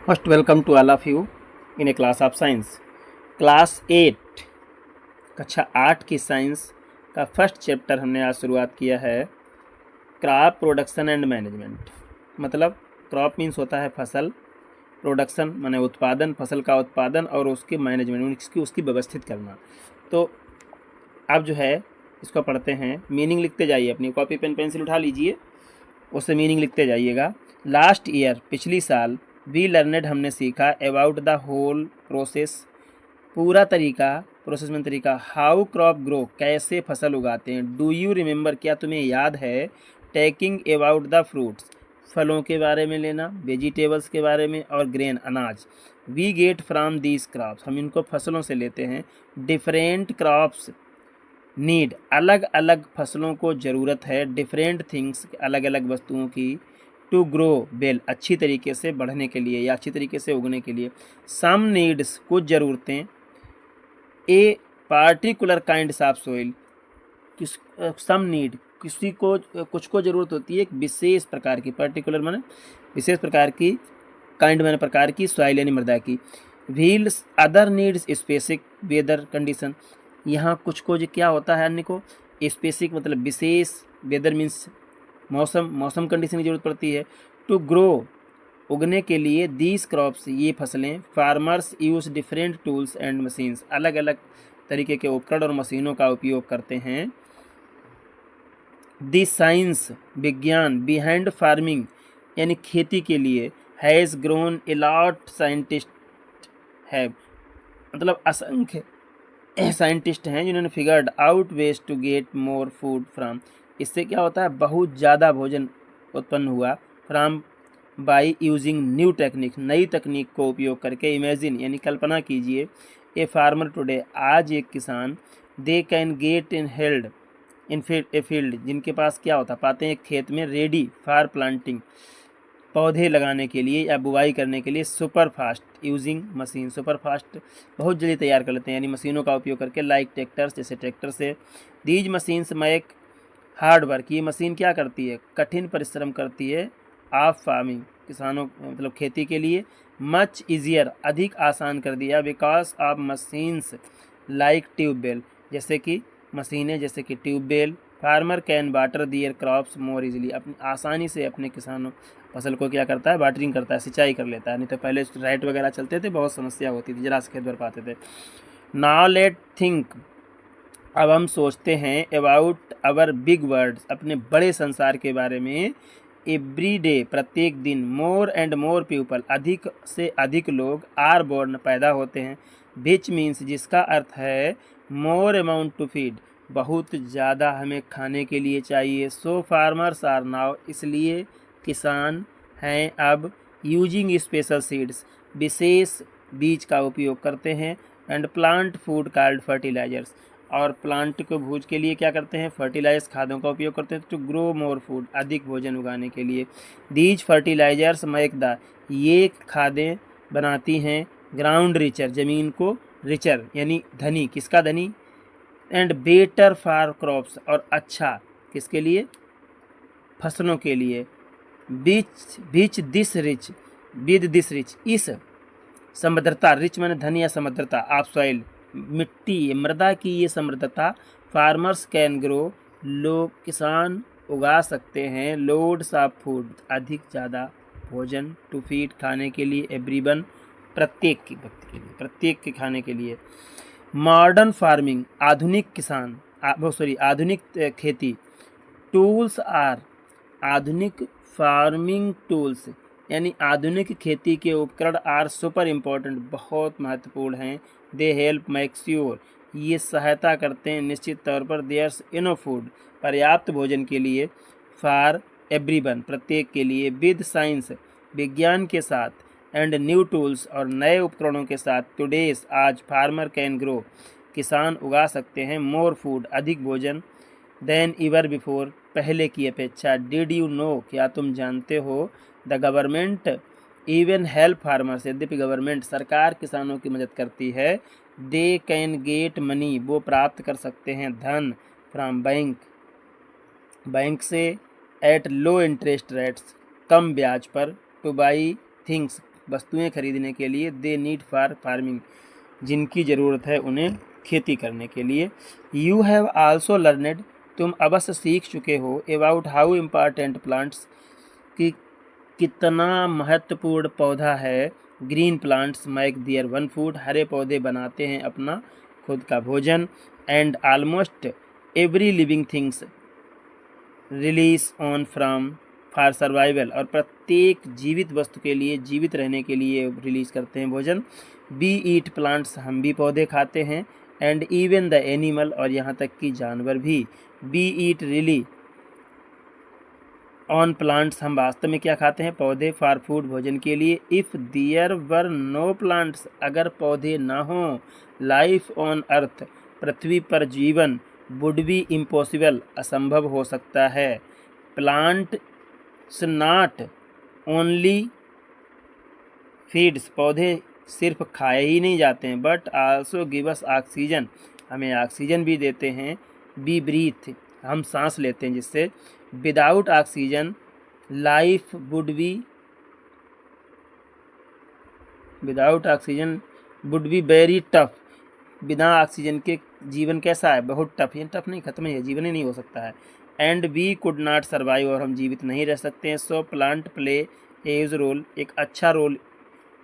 Most welcome to all of you in a class of science. Class 8 कक्षा 8 की science का first chapter हमने आज शुरुआत किया है क्रॉप प्रोडक्शन एंड मैनेजमेंट। मतलब क्रॉप मीन्स होता है फसल, प्रोडक्शन माने उत्पादन, फसल का उत्पादन और उसके मैनेजमेंट उसकी व्यवस्थित करना। तो अब जो है इसको पढ़ते हैं, मीनिंग लिखते जाइए, अपनी कॉपी पेन पेंसिल उठा लीजिए, उससे मीनिंग लिखते जाइएगा। लास्ट ईयर पिछली साल वी लर्नेड हमने सीखा अबाउट द होल प्रोसेस पूरा तरीका, प्रोसेस में तरीका, हाउ क्रॉप ग्रो कैसे फसल उगाते हैं। डू यू रिमेंबर क्या तुम्हें याद है, टेकिंग अबाउट द फ्रूट्स फलों के बारे में लेना, वेजिटेबल्स के बारे में और ग्रेन अनाज। We get from these crops हम इनको फसलों से लेते हैं। डिफरेंट क्रॉप्स नीड अलग अलग फसलों को ज़रूरत है, डिफरेंट थिंग्स अलग अलग वस्तुओं की, टू ग्रो वेल अच्छी तरीके से बढ़ने के लिए या अच्छी तरीके से उगने के लिए। सम नीड्स कुछ ज़रूरतें, a particular kinds of soil some need किसी को कुछ को ज़रूरत होती है एक विशेष प्रकार की, पर्टिकुलर माने विशेष प्रकार की, काइंड माने प्रकार की, सॉइल यानी मृदा की। Whilst other needs specific weather condition यहाँ कुछ को जो क्या होता है अन्य को स्पेसिफिक मतलब विशेष, वेदर मीन्स मौसम कंडीशन की जरूरत पड़ती है। टू ग्रो उगने के लिए दीज क्रॉप्स ये फसलें, farmers use different tools and machines अलग अलग तरीके के उपकरण और मशीनों का उपयोग करते हैं। दी साइंस विज्ञान बिहाइंड फार्मिंग यानी खेती के लिए has grown a lot scientist है मतलब असंख्य साइंटिस्ट हैं जिन्होंने figured out ways to get more food from इससे क्या होता है बहुत ज़्यादा भोजन उत्पन्न हुआ, from by using new technique नई तकनीक को उपयोग करके। इमेजिन यानी कल्पना कीजिए, ए फार्मर टुडे आज एक किसान, they can get in held in a field जिनके पास क्या होता पाते हैं एक खेत में, रेडी फॉर प्लांटिंग पौधे लगाने के लिए या बुवाई करने के लिए, super fast using machine super fast बहुत जल्दी तैयार कर लेते हैं यानी मशीनों का उपयोग करके, लाइक ट्रैक्टर्स जैसे ट्रैक्टर से। These machines make hard work ये मशीन क्या करती है कठिन परिश्रम करती है, ऑफ फार्मिंग किसानों मतलब खेती के लिए, मच ईजियर अधिक आसान कर दिया, because of machines like tubewell जैसे कि मशीनें जैसे कि tubewell. Farmer can water their crops more easily अपनी आसानी से अपने किसानों फसल को क्या करता है वाटरिंग करता है, सिंचाई कर लेता है। नहीं तो पहले राइट वगैरह चलते थे, बहुत समस्या होती थी, जरा से खेत भर पाते थे। नाउ लेट थिंक अब हम सोचते हैं अबाउट अवर बिग वर्ड्स अपने बड़े संसार के बारे में। एवरी डे प्रत्येक दिन, मोर एंड मोर पीपल अधिक से अधिक लोग, आर बोर्न पैदा होते हैं, विच मीन्स जिसका अर्थ है मोर अमाउंट टू फीड बहुत ज़्यादा हमें खाने के लिए चाहिए। सो फार्मर्स आर नाउ इसलिए किसान हैं अब, यूजिंग स्पेशल सीड्स विशेष बीज का उपयोग करते हैं, and plant food called fertilisers और प्लांट को भूज के लिए क्या करते हैं फर्टिलाइजर्स खादों का उपयोग करते हैं, टू ग्रो मोर फूड अधिक भोजन उगाने के लिए। दीज फर्टिलाइजर्स मेक द ये खादें बनाती हैं ग्राउंड रिचर ज़मीन को, रिचर यानी धनी, किसका धनी, एंड बेटर फॉर क्रॉप्स और अच्छा किसके लिए फसलों के लिए। बीच this rich with this rich इस समृद्धता, रिच माने धन या समृद्धता, ऑफ सॉइल मिट्टी मृदा की ये समृद्धता, फार्मर्स कैन ग्रो लोग किसान उगा सकते हैं, लोड्स ऑफ फूड अधिक ज़्यादा भोजन, टू फीड खाने के लिए, एवरीवन प्रत्येक की व्यक्ति के लिए, प्रत्येक के खाने के लिए। मॉडर्न फार्मिंग आधुनिक किसान आधुनिक खेती, टूल्स आर आधुनिक फार्मिंग टूल्स यानी आधुनिक खेती के उपकरण, आर सुपर इम्पोर्टेंट बहुत महत्वपूर्ण हैं, दे हेल्प मेक श्योर ये सहायता करते हैं निश्चित तौर पर, देयर्स इनफ फूड पर्याप्त भोजन के लिए, फॉर एवरीवन प्रत्येक के लिए, विद साइंस विज्ञान के साथ, एंड न्यू टूल्स और नए उपकरणों के साथ, टुडेज आज, फार्मर कैन ग्रो किसान उगा सकते हैं, मोर फूड अधिक भोजन, देन इवर बिफोर पहले की अपेक्षा। डिड यू नो क्या तुम जानते हो, the government even help farmers यद्यपि गवर्नमेंट सरकार किसानों की मदद करती है, दे कैन गेट मनी वो प्राप्त कर सकते हैं धन, फ्रॉम बैंक से, एट लो इंटरेस्ट रेट्स कम ब्याज पर, टू बाई थिंग्स वस्तुएं खरीदने के लिए, दे नीड फॉर फार्मिंग, जिनकी ज़रूरत है उन्हें खेती करने के लिए। यू हैव आल्सो लर्नड, तुम अवश्य सीख चुके हो, अबाउट हाउ इम्पॉर्टेंट प्लांट्स, कि कितना महत्वपूर्ण पौधा है, green plants make their own food, हरे पौधे बनाते हैं अपना खुद का भोजन, and almost every living things release on from for survival, और प्रत्येक जीवित वस्तु के लिए, जीवित रहने के लिए रिलीज करते हैं भोजन। वी ईट प्लांट्स, हम भी पौधे खाते हैं, एंड इवन द एनिमल, और यहाँ तक कि जानवर भी। We eat rely on plants, हम वास्तव में क्या खाते हैं, पौधे, फॉर फूड, भोजन के लिए। If there were no plants, अगर पौधे ना हों, लाइफ ऑन अर्थ, पृथ्वी पर जीवन, वुड बी इम्पॉसिबल, असंभव हो सकता है। प्लांट्स नॉट ओनली फीड्स, पौधे सिर्फ खाए ही नहीं जाते हैं, but also give us oxygen, हमें ऑक्सीजन भी देते हैं। बी ब्रीथ, हम सांस लेते हैं जिससे। Without oxygen life would be, without oxygen would be very tough, बिना ऑक्सीजन के जीवन कैसा है, बहुत टफ, ये टफ नहीं, खत्म है, जीवन ही नहीं हो सकता है। And we could not survive, और हम जीवित नहीं रह सकते हैं। So plant play as role, एक अच्छा रोल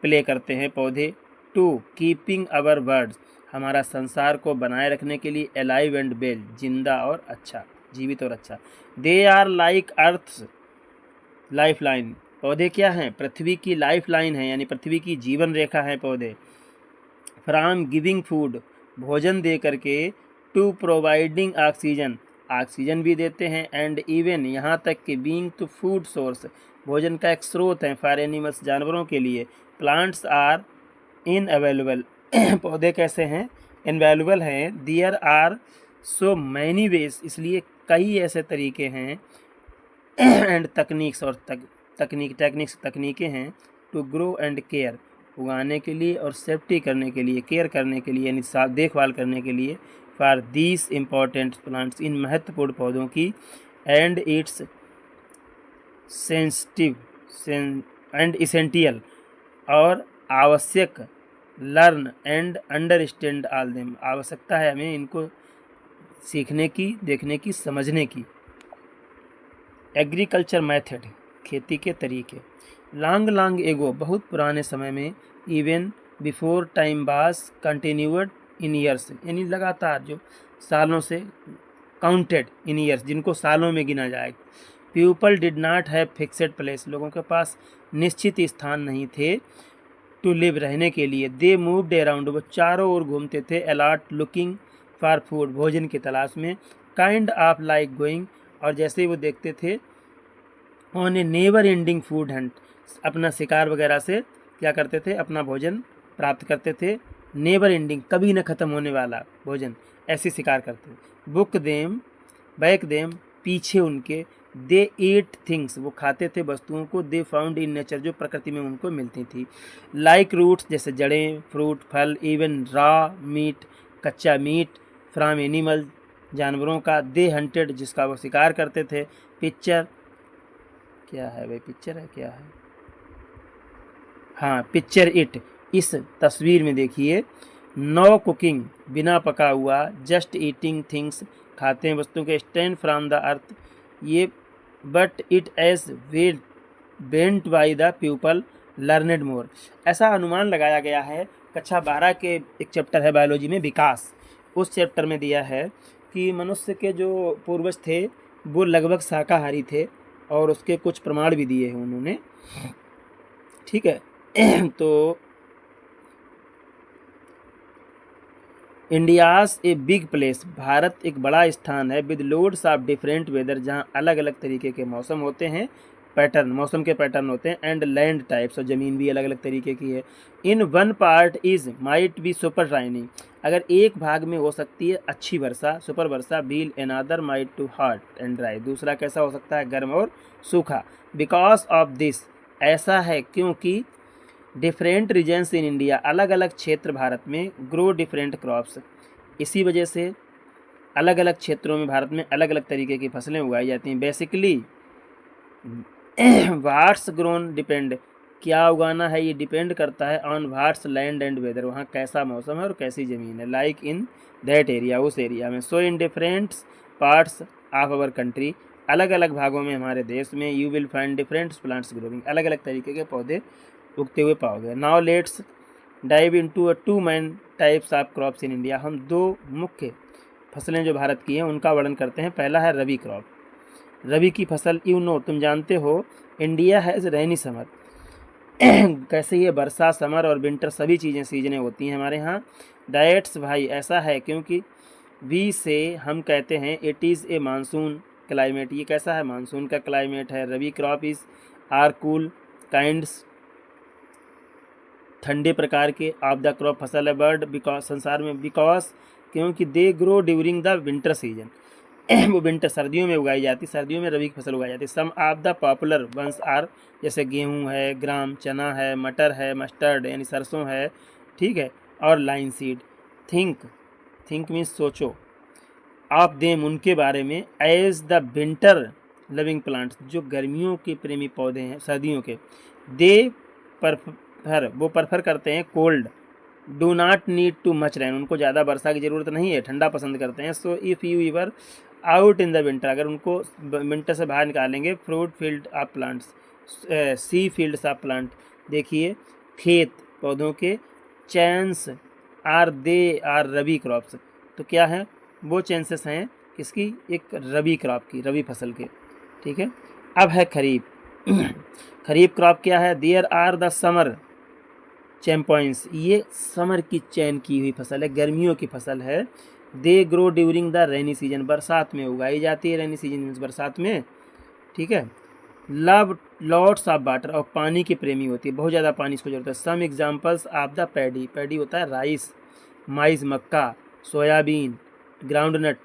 प्ले करते हैं पौधे। टू कीपिंग अवर बर्ड्स, हमारा संसार को बनाए रखने के लिए। अलाइव एंड वेल, जिंदा और अच्छा, जीवित और अच्छा। They are like earth's lifeline, पौधे क्या हैं, पृथ्वी की लाइफ लाइन है, यानी पृथ्वी की जीवन रेखा है पौधे। फ्राम गिविंग फूड, भोजन दे करके, टू प्रोवाइडिंग ऑक्सीजन, ऑक्सीजन भी देते हैं, एंड इवन, यहाँ तक कि बीइंग टू फूड सोर्स, भोजन का एक स्रोत है फॉर एनिमल्स, जानवरों के लिए। प्लांट्स आर इनअवेलेबल, पौधे कैसे हैं, इनवैल्यूएबल हैं। There are so many ways, इसलिए कई ऐसे तरीके हैं, एंड तकनीक्स, और तकनीकें हैं। टू ग्रो एंड केयर, उगाने के लिए और सेफ्टी करने के लिए, केयर करने के लिए, यानी देखभाल करने के लिए। फॉर दीज इम्पॉर्टेंट प्लांट्स, इन महत्वपूर्ण पौधों की। And it's sensitive and essential, और आवश्यक। Learn and understand all them, आवश्यकता है हमें इनको सीखने की, देखने की, समझने की। एग्रीकल्चर मेथड, खेती के तरीके। लॉन्ग एगो, बहुत पुराने समय में। Even before time was continued in years, यानी लगातार, जो सालों से, काउंटेड इन ईयर्स, जिनको सालों में गिना जाए। People did not have fixed place, लोगों के पास निश्चित स्थान नहीं थे टू लिव, रहने के लिए। दे मूव्ड अराउंड, वो चारों ओर घूमते थे। अलॉट लुकिंग फॉर फूड, भोजन की तलाश में। काइंड ऑफ लाइक गोइंग, और जैसे ही वो देखते थे, on A never ending food Hunt, अपना शिकार वगैरह से क्या करते थे, अपना भोजन प्राप्त करते थे। नेवर एंडिंग, कभी न ख़त्म होने वाला भोजन, ऐसे शिकार करते थे। बुक देम, बैक देम, पीछे उनके। दे ईट थिंग्स, वो खाते थे वस्तुओं को। दे फाउंड इन नेचर, जो प्रकृति में उनको मिलती थी। लाइक रूट्स, जैसे जड़ें, फ्रूट, फल। इवन रॉ मीट, कच्चा मीट। फ्राम एनिमल, जानवरों का। दे हंटेड, जिसका वो शिकार करते थे। पिक्चर, क्या है भाई, पिक्चर है क्या है, हाँ, पिक्चर इट, इस तस्वीर में देखिए। नो कुकिंग, बिना पका हुआ। जस्ट ईटिंग थिंग्स, खाते हैं वस्तुओं के। स्टैंड फ्रॉम द अर्थ, ये। But it as wed bent by the people learned more, ऐसा अनुमान लगाया गया है। कक्षा 12 के एक चैप्टर है बायोलॉजी में, विकास, उस चैप्टर में दिया है कि मनुष्य के जो पूर्वज थे वो लगभग शाकाहारी थे, और उसके कुछ प्रमाण भी दिए हैं उन्होंने, ठीक है। तो इंडियाज़ ए बिग प्लेस, भारत एक बड़ा स्थान है। With loads of different weather, जहाँ अलग अलग तरीके के मौसम होते हैं, पैटर्न, मौसम के पैटर्न होते हैं। एंड लैंड टाइप्स, और ज़मीन भी अलग अलग तरीके की है। In one part is might be super raining, अगर एक भाग में हो सकती है अच्छी वर्षा, सुपर वर्षा। While another might too hot and dry, दूसरा कैसा हो सकता है, गर्म और सूखा। बिकॉज ऑफ दिस, ऐसा है क्योंकि डिफरेंट रीजन्स इन इंडिया, अलग अलग क्षेत्र भारत में। ग्रो डिफरेंट क्रॉप्स, इसी वजह से अलग अलग क्षेत्रों में भारत में अलग अलग तरीके की फसलें उगाई जाती हैं। बेसिकली वाट्स ग्रोन डिपेंड, क्या उगाना है ये डिपेंड करता है on what's land and weather, वहाँ कैसा मौसम है और कैसी ज़मीन है, लाइक इन दैट एरिया, उस एरिया में। So in different parts of our country, अलग अलग भागों में हमारे देश में, you will find different plants growing, अलग अलग तरीके के पौधे उगते हुए पाओगे। Now let's dive into a two main types of crops in India. हम दो मुख्य फसलें जो भारत की हैं उनका वर्णन करते हैं। पहला है रबी क्रॉप, रबी की फसल। यू नो, तुम जानते हो, इंडिया हैज़ रेनी समर कैसे ये वर्षा, समर और विंटर सभी चीज़ें सीजनें होती हैं हमारे यहाँ। दैट्स भाई ऐसा है क्योंकि वी से हम कहते हैं it is a monsoon climate, ये कैसा है, मानसून का क्लाइमेट है। Rabi crop is are cool kinds, ठंडे प्रकार के ऑफ द क्रॉप फसल है। बर्ड बिकॉज संसार में, बिकॉज क्योंकि they grow during the winter season वो विंटर सर्दियों में उगाई जाती, सर्दियों में रबी की फसल उगाई जाती है। Some of the popular ones are, जैसे गेहूं है, ग्राम, चना है, मटर है, मस्टर्ड यानी सरसों है, ठीक है, और लाइन सीड। थिंक मीन्स सोचो, ऑफ देम उनके बारे में, as the winter loving plants जो गर्मियों के प्रेमी पौधे हैं, सर्दियों के। दे परफर, वो परफर करते हैं cold, do not need too much rain, उनको ज़्यादा वर्षा की ज़रूरत नहीं है, ठंडा पसंद करते हैं। So if you ever out in the winter, अगर उनको विंटर से बाहर निकालेंगे, fruit field of plants, see fields of plant, देखिए खेत पौधों के, chances are they are rabi crops, तो क्या है वो चैंसेस हैं किसकी, एक रबी क्रॉप की, रबी फसल के, ठीक है। अब है खरीफ खरीफ क्रॉप क्या है, देयर आर द समर चैम्पॉइंस, ये समर की चैन की हुई फसल है, गर्मियों की फसल है। They grow during the rainy season, बरसात में उगाई जाती है, रेनी सीजन मीन्स बरसात में, ठीक है। लव लॉट्स ऑफ वाटर, और पानी की प्रेमी होती है, बहुत ज़्यादा पानी इसको जरूरत है। Some examples of the paddy, paddy होता है राइस, माइस मक्का, सोयाबीन, ग्राउंडनट,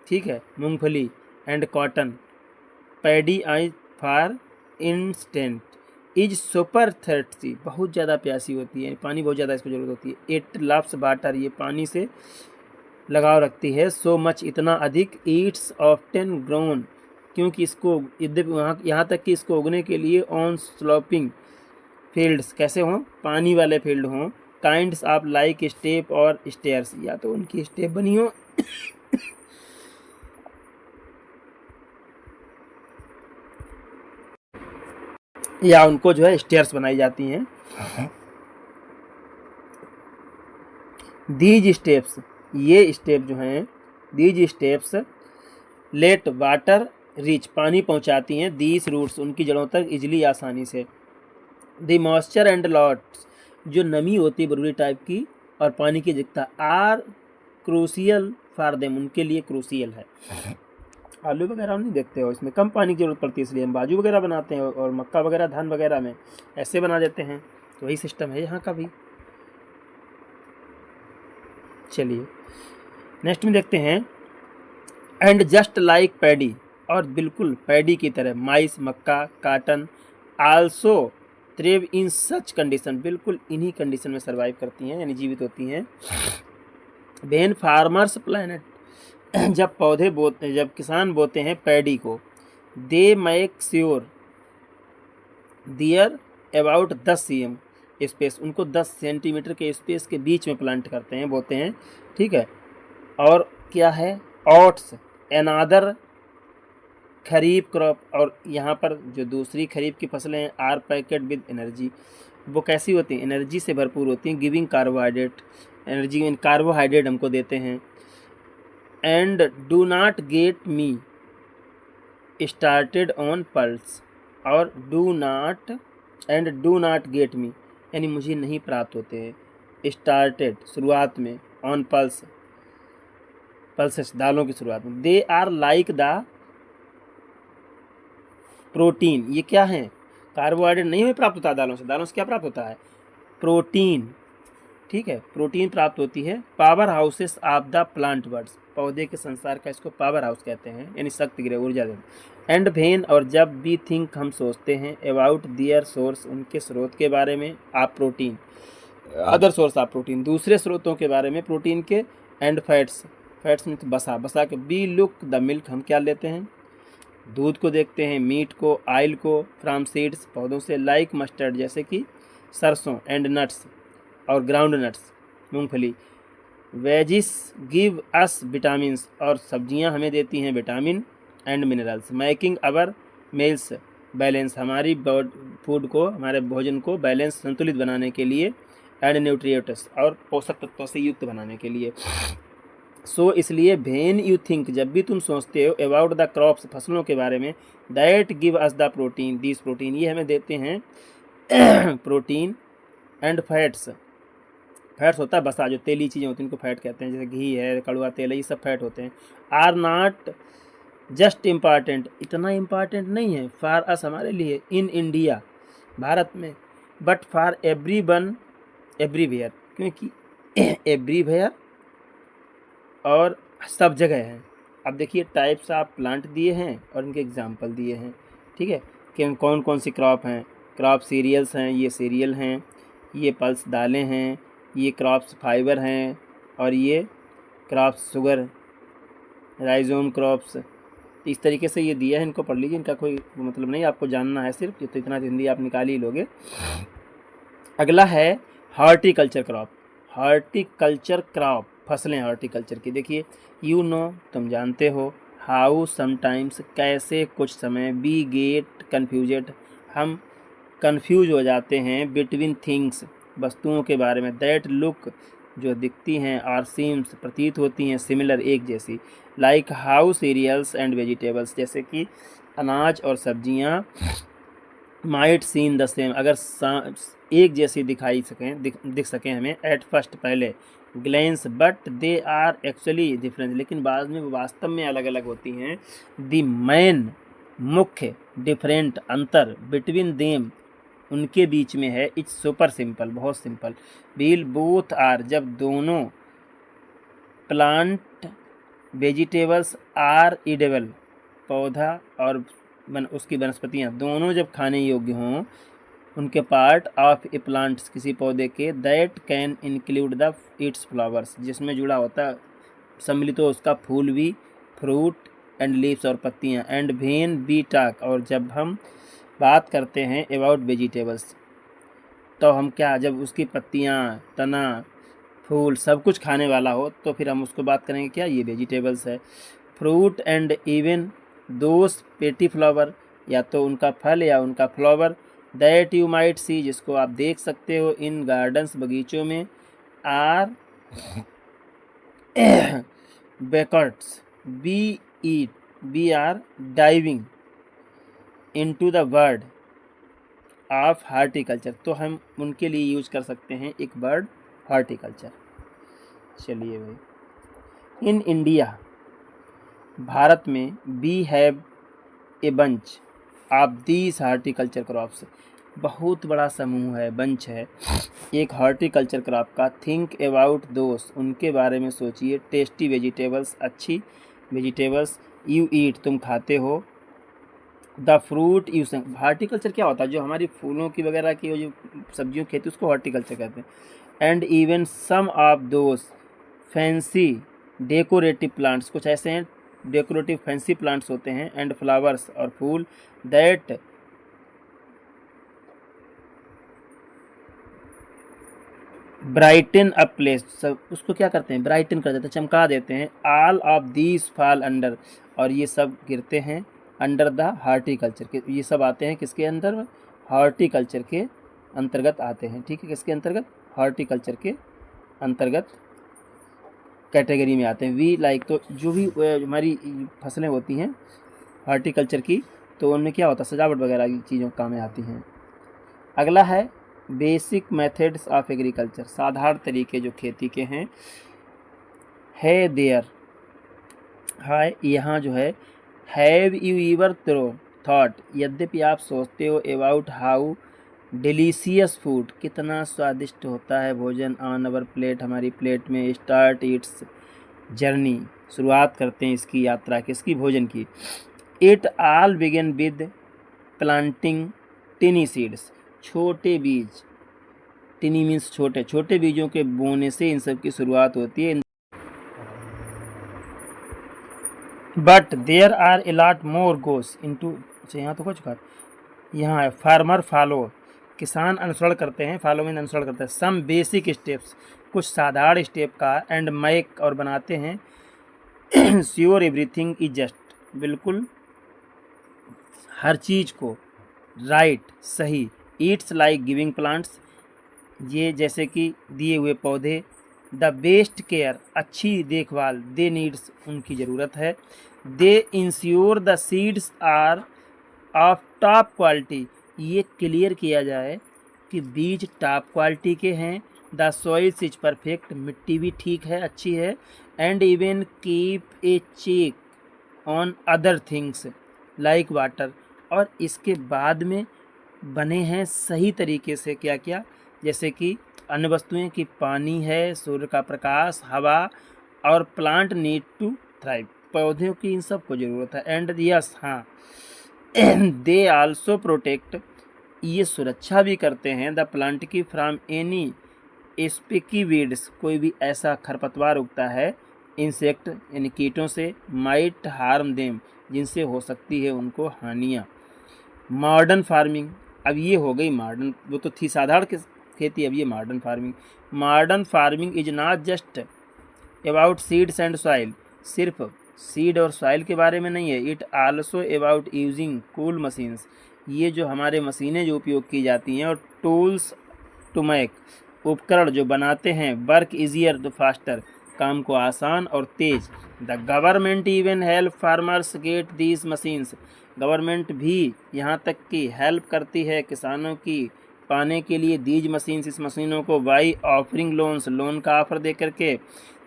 ठीक है, मूंगफली and cotton. Paddy I for instance is super thirsty, बहुत ज़्यादा प्यासी होती है, पानी बहुत ज़्यादा इसको ज़रूरत होती है। इट लव्स वाटर, ये पानी से लगाव रखती है। सो मच, इतना अधिक। ईट्स ऑफ्टन ग्रोन, क्योंकि इसको यहाँ तक कि इसको उगने के लिए ऑन स्लोपिंग फील्ड्स, कैसे हों, पानी वाले फील्ड हों। काइंड्स ऑफ लाइक स्टेप और स्टेयर्स, या तो उनकी स्टेप बनी हो या उनको जो है स्टेयर्स बनाई जाती हैं। दीज स्टेप्स, ये स्टेप जो हैं, these steps let water reach, पानी पहुंचाती हैं, दीज रूट्स, उनकी जड़ों तक इजली, आसानी से। द मॉइस्चर एंड लॉट्स, जो नमी होती है बरूरी टाइप की, और पानी की अधिकता, आर क्रूसियल फॉर देम, उनके लिए क्रूसियल है। आलू वगैरह हम नहीं देखते हो, इसमें कम पानी की जरूरत पड़ती है, इसलिए हम बाजू वगैरह बनाते हैं, और मक्का वगैरह, धान वगैरह में ऐसे बना देते हैं, तो वही सिस्टम है यहाँ का भी। चलिए नेक्स्ट में देखते हैं, एंड जस्ट लाइक पैडी, और बिल्कुल पैडी की तरह, माइस, मक्का, काटन आल्सो थ्रिव इन सच कंडीशन, बिल्कुल इन्हीं कंडीशन में सर्वाइव करती हैं, यानी जीवित होती हैं। वेन फार्मर्स प्लांट, जब किसान बोते हैं पैडी को, they make sure there about 10 cm space, उनको 10 सेंटीमीटर के स्पेस के बीच में प्लांट करते हैं, बोते हैं, ठीक है। और क्या है, ओट्स अनादर खरीफ क्रॉप, और यहाँ पर जो दूसरी खरीफ की फसलें हैं, आर पैकेट विद एनर्जी, वो कैसी होती हैं, एनर्जी से भरपूर होती हैं। गिविंग कार्बोहाइड्रेट, एनर्जी कार्बोहाइड्रेट हमको देते हैं। And do not get me started on pulse, और डू नॉट गेट मी, यानी मुझे नहीं प्राप्त होते हैं, स्टार्टेड शुरुआत में, ऑन पल्सेस दालों की शुरुआत में। They are like the protein, ये क्या है, कार्बोहाइड्रेट नहीं हमें प्राप्त होता दालों से क्या प्राप्त होता है, प्रोटीन, ठीक है, प्रोटीन प्राप्त होती है। Power houses of the plant birds, पौधे के संसार का इसको पावर हाउस कहते हैं, यानी शक्ति गृह, ऊर्जा देते। एंड वेन, और जब भी थिंक, हम सोचते हैं, अबाउट दियर सोर्स, उनके स्रोत के बारे में, आप protein, other source of protein, दूसरे स्रोतों के बारे में प्रोटीन के। एंड फैट्स में तो बसा के, बी लुक द मिल्क, हम क्या लेते हैं, दूध को देखते हैं, मीट को, ऑयल को, फ्रॉम सीड्स पौधों से, लाइक मस्टर्ड जैसे कि सरसों, एंड नट्स और ग्राउंड नट्स मूंगफली। वेजिस गिव अस विटामिन्स और सब्जियां हमें देती हैं vitamin and minerals. Making our meals balance हमारी फूड को, हमारे भोजन को बैलेंस संतुलित बनाने के लिए, एंड न्यूट्रिएंट्स और पोषक तत्वों से युक्त बनाने के लिए। सो इसलिए व्हेन यू थिंक जब भी तुम सोचते हो अबाउट द क्रॉप्स फसलों के बारे में, that give us the protein this protein ये हमें देते हैं प्रोटीन एंड फैट्स। फैट्स होता है बसा, जो तेली चीज़ें होती हैं उनको फैट कहते हैं, जैसे घी है, कड़वा तेल है, ये सब फैट होते हैं। आर नॉट जस्ट इम्पॉर्टेंट इतना इम्पॉर्टेंट नहीं है फॉर अस हमारे लिए इन इंडिया भारत में, but for every one everywhere क्योंकि एवरीवेयर और सब जगह है। अब देखिए टाइप्स ऑफ प्लांट दिए हैं और इनके एग्जाम्पल दिए हैं, ठीक है, कि कौन कौन सी क्रॉप हैं। क्रॉप सीरियल्स हैं, ये सीरियल हैं, ये पल्स दालें हैं, ये क्रॉप्स फाइबर हैं, और ये क्रॉप्स शुगर राइजोम क्रॉप्स। इस तरीके से ये दिया है, इनको पढ़ लीजिए, इनका कोई मतलब नहीं, आपको जानना है सिर्फ, तो इतना हिंदी आप निकाल ही लोगे। अगला है हॉर्टिकल्चर क्रॉप। हॉर्टिकल्चर क्रॉप फसलें हॉर्टिकल्चर की। देखिए यू नो तुम जानते हो, हाउ समटाइम्स कैसे कुछ समय, बी गेट कन्फ्यूजेड हम कन्फ्यूज हो जाते हैं, बिटवीन थिंग्स वस्तुओं के बारे में, दैट लुक जो दिखती हैं, आर सीम्स प्रतीत होती हैं, सिमिलर एक जैसी, like how cereals and vegetables जैसे कि अनाज और सब्जियां, माइट सीन द सेम अगर एक जैसी दिख सकें हमें, एट फर्स्ट पहले, glance but they are actually different लेकिन बाद में वास्तव में अलग अलग होती हैं। द मेन मुख्य डिफरेंट अंतर, बिटवीन देम उनके बीच में है, इट्स सुपर सिंपल बहुत सिंपल। व्हील बोथ आर जब दोनों, प्लांट वेजिटेबल्स आर ईडेबल पौधा और उसकी वनस्पतियाँ दोनों जब खाने योग्य हों, उनके पार्ट ऑफ ए प्लांट्स किसी पौधे के, that can include the it's flowers जिसमें जुड़ा होता सम्मिलित हो उसका फूल भी, फ्रूट एंड लीव्स और पत्तियाँ, एंड वेन बी टाक और जब हम बात करते हैं अबाउट वेजिटेबल्स तो हम क्या, जब उसकी पत्तियाँ, तना, फूल सब कुछ खाने वाला हो तो फिर हम उसको बात करेंगे क्या, ये वेजिटेबल्स है। फ्रूट एंड इवन दोस पेटी फ्लावर या तो उनका फल या उनका flower, that you might see जिसको आप देख सकते हो, इन गार्डन्स बगीचों में, are backwards we are diving into the world of horticulture तो हम उनके लिए यूज कर सकते हैं एक वर्ड हार्टिकल्चर। चलिए भाई, इन इंडिया भारत में we have a bunch of these horticulture crops बहुत बड़ा समूह है, बंच है एक हार्टिकल्चर क्रॉप का। थिंक अबाउट दोस उनके बारे में सोचिए, टेस्टी वेजिटेबल्स अच्छी वेजिटेबल्स, यू ईट तुम खाते हो, द फ्रूट यू हार्टिकल्चर क्या होता है, जो हमारी फूलों की वगैरह की जो सब्जियों की खेती उसको हार्टिकल्चर कहते हैं। And even some of those fancy decorative plants कुछ ऐसे हैं डेकोरेटिव फैंसी प्लांट्स होते हैं, एंड फ्लावर्स और फूल, दैट ब्राइटन अ प्लेस सब उसको क्या करते हैं, ब्राइटन कर देते हैं, चमका देते हैं। All of these fall under और ये सब गिरते हैं अंडर द हार्टिकल्चर के, ये सब आते हैं किसके अंदर, हार्टिकल्चर के अंतर्गत आते हैं, ठीक है, किसके अंतर्गत, हार्टिकल्चर के अंतर्गत कैटेगरी में आते हैं। वी लाइक तो जो भी हमारी फसलें होती हैं हार्टिकल्चर की तो उनमें क्या होता है, सजावट वगैरह की चीज़ों काम में आती हैं। अगला है बेसिक मेथड्स ऑफ एग्रीकल्चर साधारण तरीके जो खेती के हैं, है देयर हाय यहाँ जो है, हैव यू एवर थॉट यद्यपि आप सोचते हो, अबाउट हाउ डिलीशियस फूड कितना स्वादिष्ट होता है भोजन, ऑन अवर प्लेट हमारी प्लेट में, स्टार्ट इट्स जर्नी शुरुआत करते हैं इसकी यात्रा किसकी, भोजन की। It all begin with planting टिनी seeds छोटे बीज, टिनी मीन्स छोटे, छोटे बीजों के बोने से इन सब की शुरुआत होती है। But there are a lot more goes into. अच्छा यहाँ तो कुछ कर, यहाँ है फार्मर फॉलो, किसान अनुसरण करते हैं, फॉलो मीन अनुसरण करते हैं, सम बेसिक स्टेप्स, कुछ साधारण स्टेप का, एंड मेक और बनाते हैं, श्योर एवरीथिंग इज जस्ट, बिल्कुल हर चीज़ को, राइट सही, ईट्स लाइक गिविंग प्लांट्स, ये जैसे कि दिए हुए पौधे, द बेस्ट केयर अच्छी देखभाल, दे नीड्स उनकी ज़रूरत है, they ensure the seeds are of top quality, ये क्लियर किया जाए कि बीज टॉप क्वालिटी के हैं, द सॉइल्स इज परफेक्ट, मिट्टी भी ठीक है, अच्छी है, and even keep a check on other things like water, और इसके बाद में बने हैं सही तरीके से क्या क्या, जैसे कि अन्य वस्तुएं कि पानी है, सूर्य का प्रकाश, हवा, और प्लांट नीड टू थ्राइव, पौधों की इन सब को ज़रूरत है, एंड यस हाँ दे आल्सो प्रोटेक्ट, ये सुरक्षा भी करते हैं, द प्लांट की फ्रॉम एनी स्पिकी वीड्स, कोई भी ऐसा खरपतवार उगता है, इंसेक्ट यानी कीटों से, माइट हार्म देम, जिनसे हो सकती है उनको हानियाँ। मॉडर्न फार्मिंग, अब ये हो गई मॉडर्न, वो तो थी साधारण खेती, अब ये modern farming. Modern farming is not just about seeds and soil, सिर्फ सीड और सॉइल के बारे में नहीं है, it also about using cool machines, ये जो हमारे मशीनें जो उपयोग की जाती हैं, और टूल्स टू मेक, उपकरण जो बनाते हैं, वर्क इजियर द फास्टर, काम को आसान और तेज, the government even help farmers get these machines, government भी यहाँ तक कि हेल्प करती है किसानों की पाने के लिए दीज मशीन्स, इस मशीनों को, बाई ऑफरिंग लोन्स, लोन का ऑफर दे करके,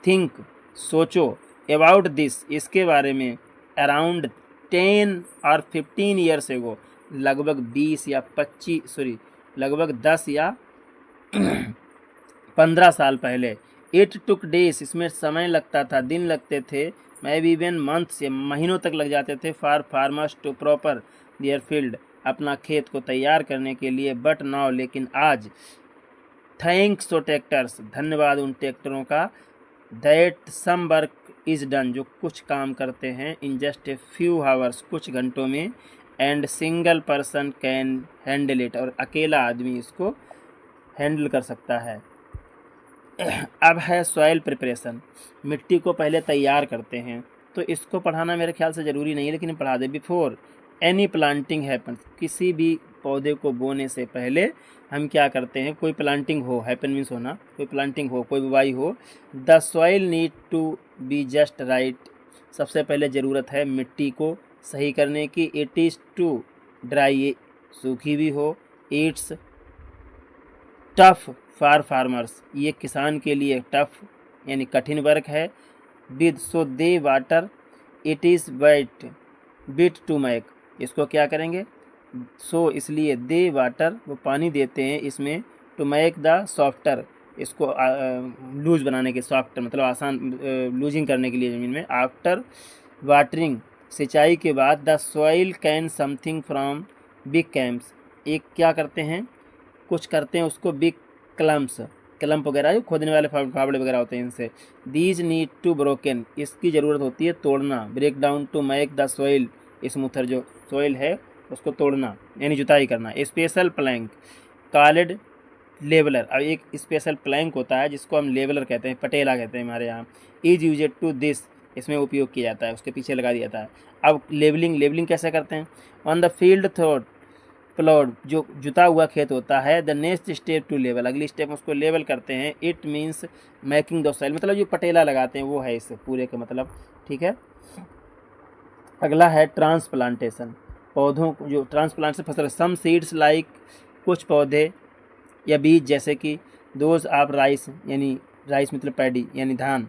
थिंक सोचो, अबाउट दिस इसके बारे में, अराउंड 10 और 15 ईयर्स एगो, लगभग 20 या 25 लगभग 10 या 15 साल पहले, इट टुक डेज, इसमें समय लगता था, दिन लगते थे, मे बी इवन मंथ्स या महीनों तक लग जाते थे, for farmers to proper their field, अपना खेत को तैयार करने के लिए, बट नाउ लेकिन आज, थैंक्स टू ट्रैक्टर्स, धन्यवाद उन ट्रैक्टरों का, that some work is done, जो कुछ काम करते हैं, in just a few hours, कुछ घंटों में, and single person can handle it, और अकेला आदमी इसको हैंडल कर सकता है। अब है सॉइल प्रिपरेशन, मिट्टी को पहले तैयार करते हैं, तो इसको पढ़ाना मेरे ख्याल से ज़रूरी नहीं है, लेकिन पढ़ा दे। बिफोर एनी प्लांटिंग हैपन, किसी भी पौधे को बोने से पहले हम क्या करते हैं, कोई प्लांटिंग हो, हैपन मीन्स होना, कोई प्लांटिंग हो, कोई बुवाई हो, the soil need to be just right, सबसे पहले ज़रूरत है मिट्टी को सही करने की, इट इज़ टू ड्राई, सूखी भी हो, इट्स टफ फॉर फार्मर्स, ये किसान के लिए टफ यानी कठिन वर्क है, with so they water, it is wet bit to make, इसको क्या करेंगे, सो इसलिए दे वाटर, वो पानी देते हैं इसमें, टू मेक द सॉफ्टर, इसको लूज बनाने के, सॉफ्टर मतलब आसान, लूजिंग करने के लिए ज़मीन में, आफ्टर वाटरिंग, सिंचाई के बाद, the soil can something from big camps, एक क्या करते हैं, कुछ करते हैं उसको बिग क्लम्प वगैरह, जो खोदने वाले फावड़े वगैरह होते हैं, इनसे, दीज नीड टू ब्रोकन, इसकी ज़रूरत होती है तोड़ना, break down to make the soil smoother, जो सॉइल है उसको तोड़ना यानी जुताई करना, स्पेशल प्लैंक कॉल्ड लेवलर, अब एक स्पेशल प्लैंक होता है जिसको हम लेवलर कहते हैं, पटेला कहते हैं हमारे यहाँ, इज यूजेड टू दिस, इसमें उपयोग किया जाता है, उसके पीछे लगा दिया जाता है। अब लेवलिंग कैसे करते हैं, on the field throat ploughed, जो जुता हुआ खेत होता है, the next step to level, अगली स्टेप उसको लेवल करते हैं, it means making the soil, मतलब जो पटेला लगाते हैं वो है इस पूरे का मतलब, ठीक है। अगला है ट्रांसप्लांटेशन, पौधों को जो ट्रांसप्लांट से फसल, सम सीड्स लाइक, कुछ पौधे या बीज जैसे कि दोज ऑफ राइस, यानी राइस मतलब पैडी यानी धान,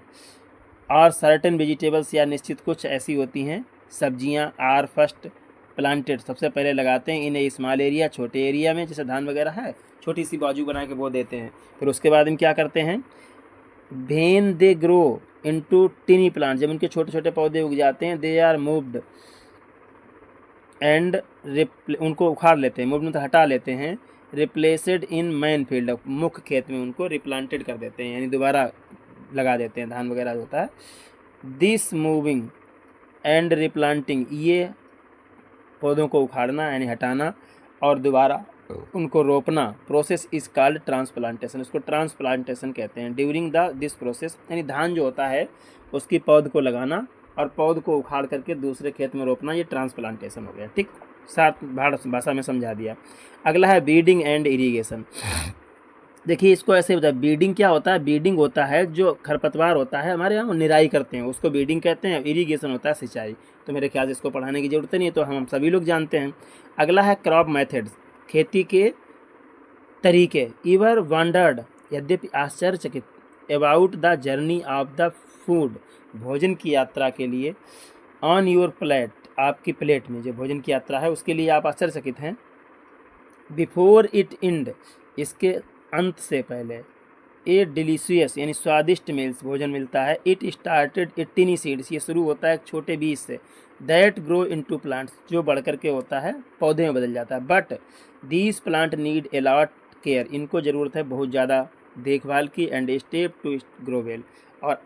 और सर्टेन वेजिटेबल्स, या निश्चित कुछ ऐसी होती हैं सब्जियां, आर फर्स्ट प्लांटेड, सबसे पहले लगाते हैं इन ए स्मॉल एरिया, छोटे एरिया में, जैसे धान वगैरह है, छोटी सी बाजू बना के बो देते हैं, फिर उसके बाद हम क्या करते हैं, when they grow into टिनी plant, जब उनके छोटे छोटे पौधे उग जाते हैं, दे आर मूव्ड एंड उनको उखाड़ लेते हैं, मूव्ड मतलब हटा लेते हैं, रिप्लेसड इन मैन फील्ड, मुख्य खेत में उनको रिप्लांटेड कर देते हैं, यानी दोबारा लगा देते हैं, धान वगैरह होता है। दिस मूविंग एंड रिप्लांटिंग, ये पौधों को उखाड़ना यानी हटाना और दोबारा उनको रोपना, प्रोसेस इज कॉल्ड ट्रांसप्लांटेशन, उसको ट्रांसप्लांटेशन कहते हैं। ड्यूरिंग दिस प्रोसेस, यानी धान जो होता है उसकी पौध को लगाना और पौध को उखाड़ करके दूसरे खेत में रोपना, ये ट्रांसप्लांटेशन हो गया। ठीक, सात भाषा में समझा दिया। अगला है बीडिंग एंड इरीगेशन। देखिए इसको ऐसे होता है, बीडिंग क्या होता है? बीडिंग होता है जो खरपतवार होता है हमारे यहाँ निराई करते हैं, उसको बीडिंग कहते हैं। इरीगेशन होता है सिंचाई। तो मेरे ख्याल से इसको पढ़ाने की ज़रूरत नहीं है, तो हम सभी लोग जानते हैं। अगला है क्रॉप मेथड्स, खेती के तरीके। ईवर वंडर्ड, यद्यपि आश्चर्यचकित, about the journey of the food, भोजन की यात्रा के लिए, ऑन योर प्लेट, आपकी प्लेट में जो भोजन की यात्रा है उसके लिए आप आश्चर्यचकित हैं। बिफोर इट एंड, इसके अंत से पहले, ए डिलीशियस यानी स्वादिष्ट मील्स, भोजन मिलता है। इट स्टार्टेड ए टिनी सीड्स, ये शुरू होता है एक छोटे बीज से। दैट ग्रो इनटू प्लांट्स, जो बढ़ करके होता है पौधे में बदल जाता है। But these plant need a lot care, इनको ज़रूरत है बहुत ज़्यादा देखभाल की। And step to grow well, और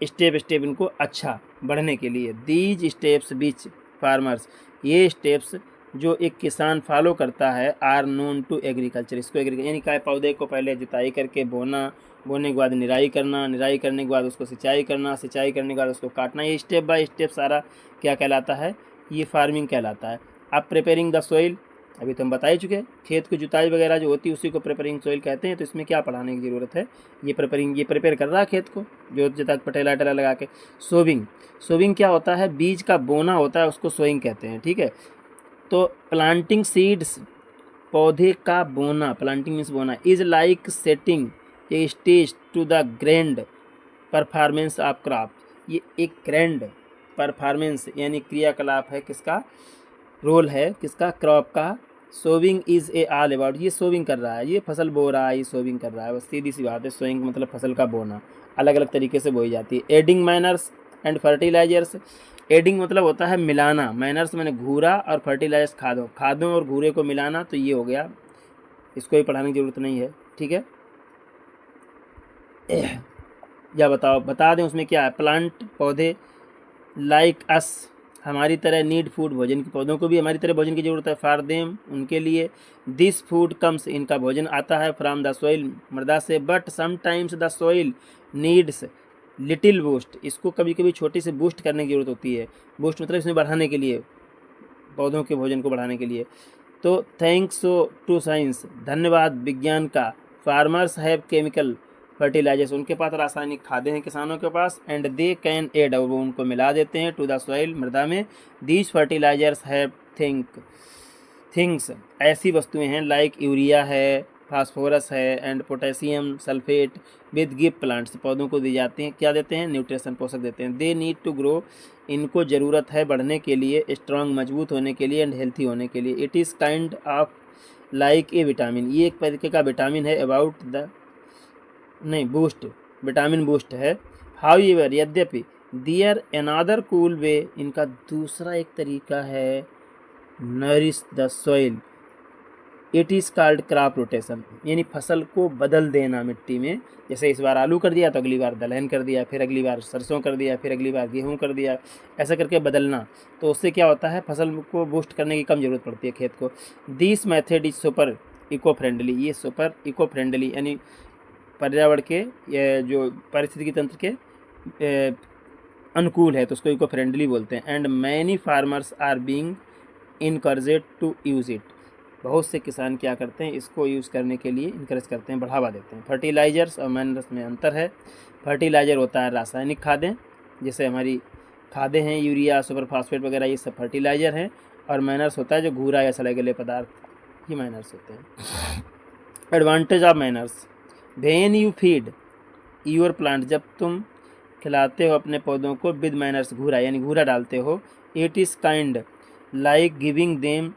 स्टेप स्टेप इनको अच्छा बढ़ने के लिए। दीज स्टेप्स विच फार्मर्स, ये स्टेप्स जो एक किसान फॉलो करता है, आर नोन टू एग्रीकल्चर, इसको एग्रीकल्चर यानी क्या, पौधे को पहले जुताई करके बोना, बोने के बाद निराई करना, निराई करने के बाद उसको सिंचाई करना, सिंचाई करने के बाद उसको काटना, ये स्टेप बाय स्टेप सारा क्या कहलाता है? ये फार्मिंग कहलाता है। अब प्रिपेयरिंग द सोइल, अभी तो हम बता ही चुके हैं, खेत की जुताई वगैरह जो होती है उसी को प्रिपेयरिंग सोइल कहते हैं। तो इसमें क्या पढ़ाने की ज़रूरत है? ये प्रिपेयर कर रहा है खेत को, जोत जता पटेला टेला लगा के। सोविंग, सोविंग क्या होता है? बीज का बोना होता है, उसको सोइंग कहते हैं। ठीक है, तो प्लांटिंग सीड्स, पौधे का बोना, प्लांटिंग मीन्स बोना, is like setting a stage to the grand performance of crop, ये एक ग्रैंड परफॉर्मेंस यानी क्रियाकलाप है, किसका रोल है? किसका? क्रॉप का। Sowing is a all about, ये सोविंग कर रहा है, ये फसल बो रहा है, ये सोविंग कर रहा है, बस सीधी सी बात है। सोइंग मतलब फसल का बोना, अलग अलग तरीके से बोई जाती है। Adding manures and fertilisers, adding मतलब होता है मिलाना, मैनर्स मैंने घूरा, और फर्टिलाइजर्स खादों, खादों और घूरे को मिलाना, तो ये हो गया, इसको भी पढ़ाने की ज़रूरत नहीं है। ठीक है, या बताओ, बता दें उसमें क्या है? प्लांट, पौधे, लाइक अस, हमारी तरह, नीड फूड, भोजन की, पौधों को भी हमारी तरह भोजन की ज़रूरत है। फॉर देम, उनके लिए। दिस फूड कम्स, इनका भोजन आता है। फ्राम द सोइल, मृदा से। But sometimes the soil needs little boost, इसको कभी कभी छोटी से बूस्ट करने की ज़रूरत होती है। बूस्ट मतलब इसमें बढ़ाने के लिए, पौधों के भोजन को बढ़ाने के लिए। तो थैंक्स टू साइंस, धन्यवाद विज्ञान का। फार्मर्स हैव केमिकल फर्टिलाइजर्स, उनके पास रासायनिक खादें हैं किसानों के पास। एंड दे कैन एड, और वो उनको मिला देते हैं, टू द सॉइल, मृदा में। दीज फर्टिलाइजर्स हैव थिंग्स, ऐसी वस्तुएं हैं, लाइक यूरिया है, फास्फोरस है, and potassium sulphate, with give plants, पौधों को दी जाती हैं, क्या देते हैं? न्यूट्रिशन, पोषक देते हैं। दे नीड टू ग्रो, इनको ज़रूरत है बढ़ने के लिए, स्ट्रांग, मजबूत होने के लिए, एंड हेल्थी होने के लिए। It is kind of like A vitamin, ये एक तरीके का विटामिन है। अबाउट द, नहीं, बूस्ट, विटामिन बूस्ट है। हाउ एवर, यद्यपि, दियर अनादर कूल वे, इनका दूसरा एक तरीका है, nourish the soil, it is called crop rotation, यानी फसल को बदल देना मिट्टी में। जैसे इस बार आलू कर दिया तो अगली बार दलहन कर दिया, फिर अगली बार सरसों कर दिया, फिर अगली बार गेहूँ कर दिया, ऐसा करके बदलना। तो उससे क्या होता है? फसल को बूस्ट करने की कम ज़रूरत पड़ती है खेत को। This method is super eco friendly, ये सुपर इको फ्रेंडली यानी पर्यावरण के, ये जो पारिस्थितिकी तंत्र के अनुकूल है, तो उसको इको फ्रेंडली बोलते हैं। And many farmers are being encouraged to use it, बहुत से किसान क्या करते हैं? इसको यूज़ करने के लिए इनकरेज करते हैं, बढ़ावा देते हैं। फर्टिलाइजर्स और मैनर्स में अंतर है। फर्टिलाइजर होता है रासायनिक खादें, जैसे हमारी खादें हैं, यूरिया, सुपर फास्फेट वगैरह, ये सब फर्टिलाइजर हैं। और मैनर्स होता है जो घूरा या सड़े गले पदार्थ, ये मैनर्स होते हैं। Advantage of manners, when you feed your plant, जब तुम खिलाते हो अपने पौधों को, विद मैनर्स, घूरा यानी घूरा डालते हो। It is kind like giving them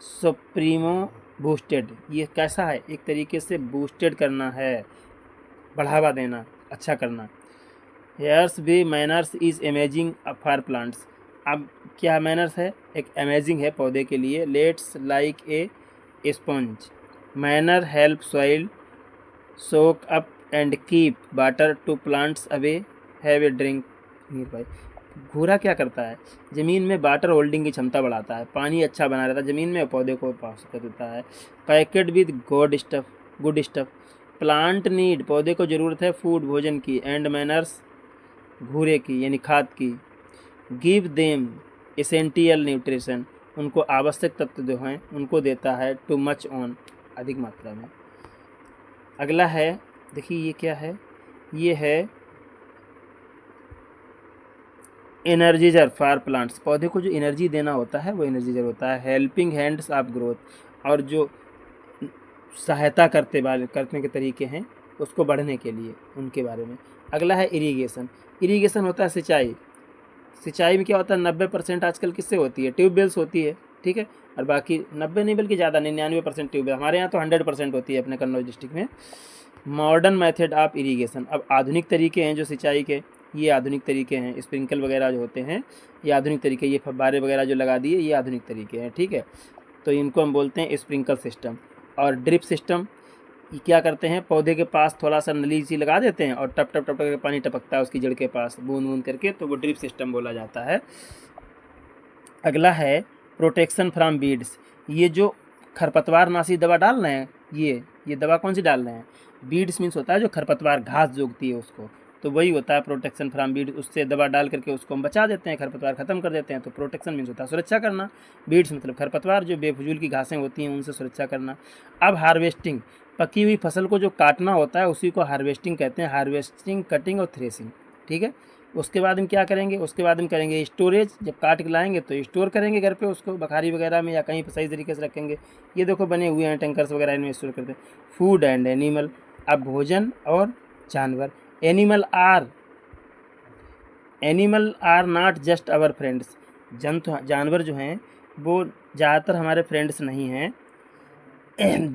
supremo boosted, ये कैसा है? एक तरीके से बूस्टेड करना है, बढ़ावा देना, अच्छा करना। हेयर्स भी manners is amazing for plants, अब क्या मैनर्स है? एक अमेजिंग है पौधे के लिए। Let's like a sponge, manure help soil soak up and keep water to plants away, have a drink nearby. घूरा क्या करता है, ज़मीन में वाटर होल्डिंग की क्षमता बढ़ाता है, पानी अच्छा बना रहता है ज़मीन में, पौधे को पास कर देता है। Packet with good stuff, plant need, पौधे को ज़रूरत है फूड भोजन की, एंड मैनर्स घूरे की यानी खाद की। गिव देम एसेंशियल न्यूट्रिशन, उनको आवश्यक तत्व जो हैं उनको देता है। टू मच ऑन, अधिक मात्रा में। अगला है, देखिए ये क्या है, ये है एनर्जीजर फॉर प्लांट्स, पौधे को जो एनर्जी देना होता है वो एनर्जीजर होता है। हेल्पिंग हैंड्स ऑफ ग्रोथ, और जो सहायता करने के तरीके हैं उसको बढ़ने के लिए, उनके बारे में। अगला है इरीगेशन, इरीगेशन होता है सिंचाई। सिंचाई में क्या होता है, 90% आजकल किससे होती है, ट्यूबवेल्स होती है, ठीक है। और बाकी 90 नहीं बल्कि ज़्यादा, 99% ट्यूबवेल, हमारे यहाँ तो 100% होती है अपने कन्नौज डिस्ट्रिक्ट में। मॉडर्न मेथड ऑफ इरीगेशन, अब आधुनिक तरीके हैं जो सिंचाई के, ये आधुनिक तरीके हैं। स्प्रिंकल वगैरह जो होते हैं ये आधुनिक तरीके, ये फव्वारे वगैरह जो लगा दिए ये आधुनिक तरीके हैं, ठीक है। तो इनको हम बोलते हैं स्प्रिंकल सिस्टम। और ड्रिप सिस्टम, ये क्या करते हैं, पौधे के पास थोड़ा सा नली सी लगा देते हैं और टप टप टप करके पानी टपकता है उसकी जड़ के पास, बूंद बूंद करके, तो वो ड्रिप सिस्टम बोला जाता है। अगला है प्रोटेक्शन फ्रॉम बीड्स, ये जो खरपतवार नाशी दवा डाल रहे हैं, ये दवा कौन सी डाल रहे हैं, बीड्स मीन्स होता है जो खरपतवार घास जो उगती है उसको, तो वही होता है प्रोटेक्शन फ्रॉम बीड, उससे दवा डाल करके उसको हम बचा देते हैं, खरपतवार ख़त्म कर देते हैं। तो प्रोटेक्शन मीन्स होता है सुरक्षा करना, बीड्स मतलब खरपतवार जो बेफजूल की घासें होती हैं उनसे सुरक्षा करना। अब हार्वेस्टिंग, पकी हुई फसल को जो काटना होता है उसी को हार्वेस्टिंग कहते हैं, हार्वेस्टिंग, कटिंग और थ्रेसिंग, ठीक है। उसके बाद हम क्या करेंगे, उसके बाद हम करेंगे स्टोरेज, जब काट के लाएंगे तो स्टोर करेंगे घर पे उसको बखारी वगैरह में या कहीं पर सही तरीके से रखेंगे। ये देखो बने हुए हैं टैंकर्स वगैरह, इनमें स्टोर करते हैं। फूड एंड एनिमल, अब भोजन और जानवर। Animal are not just our friends, जानवर जो हैं वो ज़्यादातर हमारे फ्रेंड्स नहीं हैं।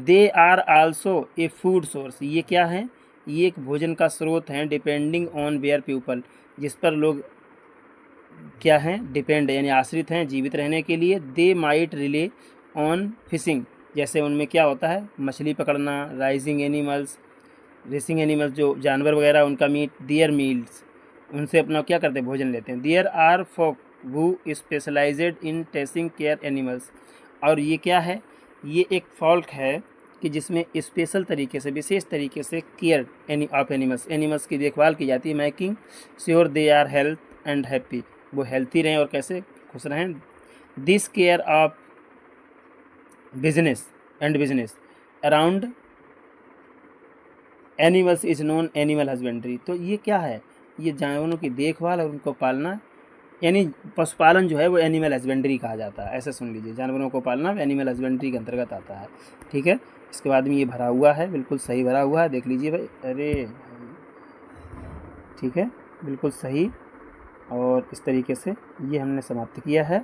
They are also a food source, ये क्या है, ये एक भोजन का स्रोत हैं। डिपेंडिंग ऑन देयर पीपल, जिस पर लोग क्या हैं, डिपेंड यानी आश्रित हैं जीवित रहने के लिए। They might relay on fishing, जैसे उनमें क्या होता है मछली पकड़ना। रेसिंग एनिमल्स जो जानवर वगैरह उनका मीट, दियर मील्स, उनसे अपना क्या करते हैं भोजन लेते हैं। There are folk who specialized in taking care animals, और ये क्या है, ये एक फॉल्क है कि जिसमें स्पेशल तरीके से, विशेष तरीके से केयर ऑफ एनिमल्स की देखभाल की जाती है। Making sure they are health and happy, वो हेल्थी रहें और कैसे खुश रहें। This care of business around animals is known animal husbandry, तो ये क्या है, ये जानवरों की देखभाल और उनको पालना, यानी पशुपालन जो है वो एनिमल हस्बेंड्री कहा जाता है। ऐसा सुन लीजिए, जानवरों को पालना एनिमल हस्बेंड्री के अंतर्गत आता है, ठीक है। इसके बाद में ये भरा हुआ है, बिल्कुल सही भरा हुआ है, देख लीजिए भाई, अरे ठीक है, बिल्कुल सही। और इस तरीके से ये हमने समाप्त किया है।